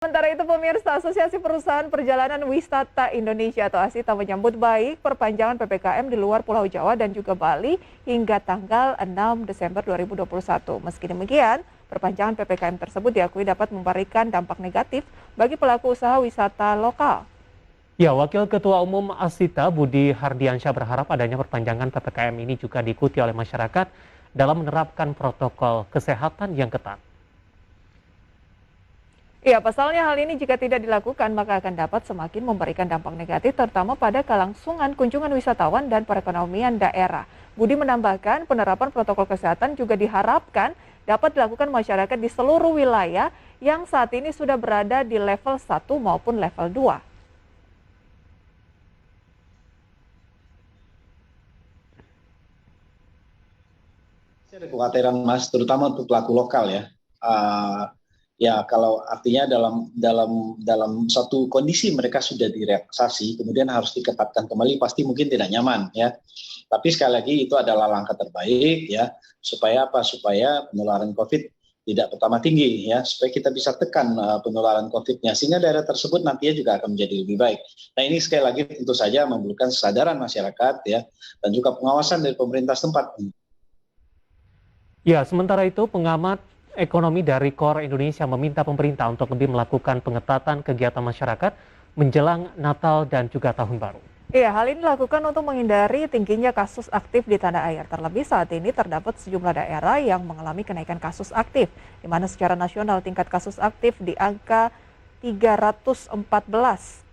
Sementara itu pemirsa, Asosiasi Perusahaan Perjalanan Wisata Indonesia atau ASITA menyambut baik perpanjangan PPKM di luar Pulau Jawa dan juga Bali hingga tanggal 6 Desember 2021. Meski demikian, perpanjangan PPKM tersebut diakui dapat memberikan dampak negatif bagi pelaku usaha wisata lokal. Ya, Wakil Ketua Umum ASITA Budi Hardiansyah berharap adanya perpanjangan PPKM ini juga diikuti oleh masyarakat dalam menerapkan protokol kesehatan yang ketat. Ya, pasalnya hal ini jika tidak dilakukan maka akan dapat semakin memberikan dampak negatif terutama pada kelangsungan kunjungan wisatawan dan perekonomian daerah. Budi menambahkan penerapan protokol kesehatan juga diharapkan dapat dilakukan masyarakat di seluruh wilayah yang saat ini sudah berada di level 1 maupun level 2. Ada kekhawatiran Mas, terutama untuk pelaku lokal ya. Ya kalau artinya dalam satu kondisi mereka sudah direlaksasi, kemudian harus diketatkan kembali, pasti mungkin tidak nyaman ya. Tapi sekali lagi itu adalah langkah terbaik ya, supaya apa? Supaya penularan COVID tidak pertama tinggi ya, supaya kita bisa tekan penularan COVID-nya, sehingga daerah tersebut nantinya juga akan menjadi lebih baik. Nah ini sekali lagi tentu saja memerlukan kesadaran masyarakat ya, dan juga pengawasan dari pemerintah setempat. Ya, sementara itu pengamat ekonomi dari KOR Indonesia meminta pemerintah untuk lebih melakukan pengetatan kegiatan masyarakat menjelang Natal dan juga Tahun Baru. Iya, hal ini dilakukan untuk menghindari tingginya kasus aktif di tanah air. Terlebih saat ini terdapat sejumlah daerah yang mengalami kenaikan kasus aktif, di mana secara nasional tingkat kasus aktif di angka 314.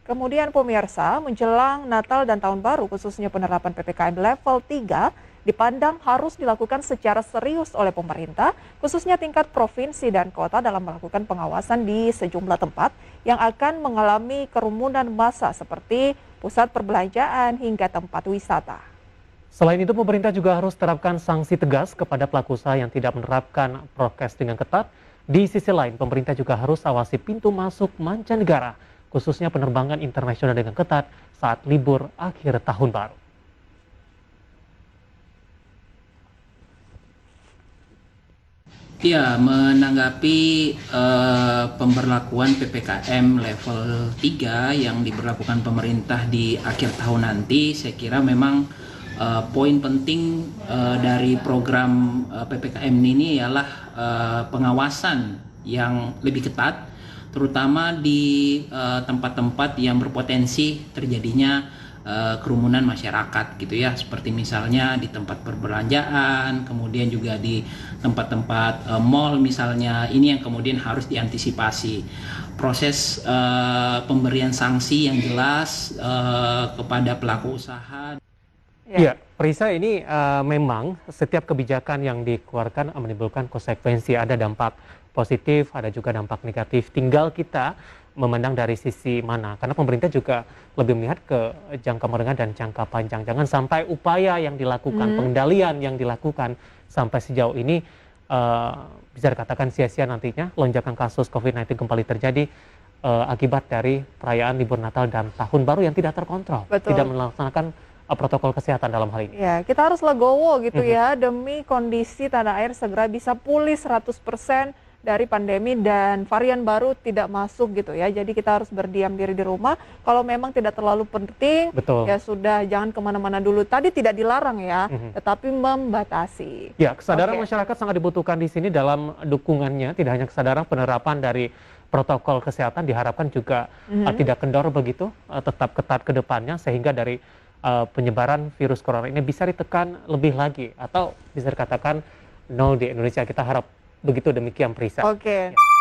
Kemudian pemirsa, menjelang Natal dan Tahun Baru khususnya penerapan PPKM level 3 dipandang harus dilakukan secara serius oleh pemerintah, khususnya tingkat provinsi dan kota dalam melakukan pengawasan di sejumlah tempat yang akan mengalami kerumunan massa seperti pusat perbelanjaan hingga tempat wisata. Selain itu, pemerintah juga harus terapkan sanksi tegas kepada pelaku usaha yang tidak menerapkan prokes dengan ketat. Di sisi lain, pemerintah juga harus awasi pintu masuk mancanegara, khususnya penerbangan internasional dengan ketat saat libur akhir tahun baru. Ya, menanggapi pemberlakuan PPKM level 3 yang diberlakukan pemerintah di akhir tahun nanti, saya kira memang poin penting dari program PPKM ini ialah pengawasan yang lebih ketat, terutama di tempat-tempat yang berpotensi terjadinya kerumunan masyarakat gitu ya, seperti misalnya di tempat perbelanjaan, kemudian juga di tempat-tempat mall misalnya. Ini yang kemudian harus diantisipasi. Proses pemberian sanksi yang jelas kepada pelaku usaha. Ya, Prisa, ini memang setiap kebijakan yang dikeluarkan menimbulkan konsekuensi, ada dampak positif, ada juga dampak negatif. Tinggal kita memandang dari sisi mana, karena pemerintah juga lebih melihat ke jangka menengah dan jangka panjang. Jangan sampai upaya yang dilakukan, pengendalian yang dilakukan sampai sejauh ini bisa dikatakan sia-sia nantinya. Lonjakan kasus COVID-19 kembali terjadi akibat dari perayaan libur Natal dan Tahun Baru yang tidak terkontrol. Betul. Tidak melaksanakan protokol kesehatan dalam hal ini. Ya, kita harus legowo gitu ya demi kondisi tanah air segera bisa pulih 100% dari pandemi dan varian baru tidak masuk gitu ya. Jadi kita harus berdiam diri di rumah. Kalau memang tidak terlalu penting, Betul. ya sudah jangan kemana-mana dulu. Tadi tidak dilarang ya, tetapi membatasi. Ya, kesadaran Oke. masyarakat sangat dibutuhkan di sini dalam dukungannya. Tidak hanya kesadaran, penerapan dari protokol kesehatan diharapkan juga tidak kendor begitu, tetap ketat ke depannya sehingga dari penyebaran virus corona ini bisa ditekan lebih lagi atau bisa dikatakan nol di Indonesia. Kita harap begitu, demikian Prisa. Oke. Ya.